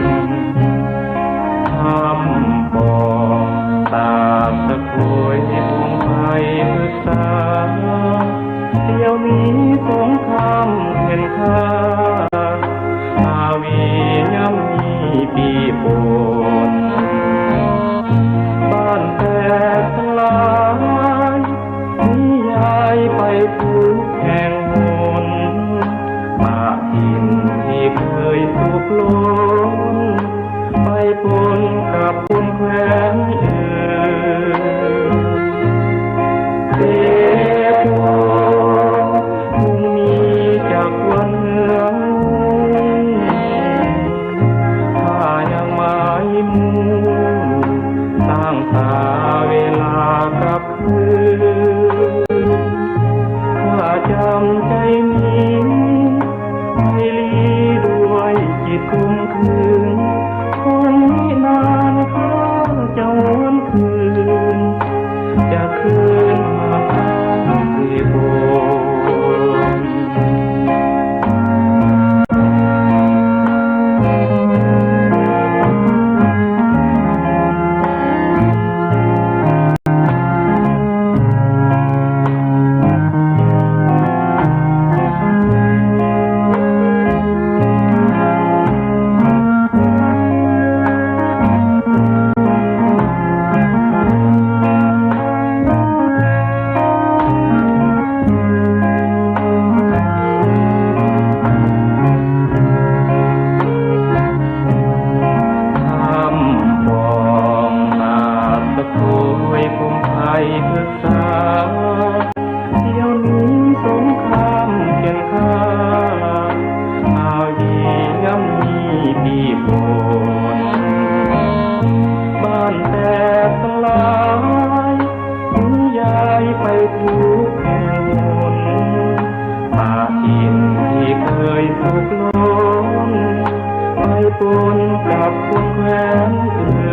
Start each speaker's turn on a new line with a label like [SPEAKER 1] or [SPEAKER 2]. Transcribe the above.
[SPEAKER 1] นทำบ่ตาสะโขยพงไพศึกษาเดี๋ยวนี้สงครามเห็นค่าอาวีย่ำมีปีโปนบ้านแตกสลายนิยายไปทุกแห่งหนป่าทินที่เคยสุขล้นไปปนกับคนแคว้นเสพมุ่งมีจากวันเมืองถ้ายังหมายมุ่งสร้างตาเวลากับคืนข้าจำใจนี้ให้ลีด้วยจิตคุ้มคืนคงไม่นานข้าจะวนคืนจะคืนมาทางเสโปนศึกษาเดี๋ยวนี้สงครามเขียนค่าอาวีย่ำมีปีโปนบ้านแตกสลายนิยายไปทุกแห่งหนป่าทินที่เคยสุขล้นไปปนกับคนแคว้นอื่น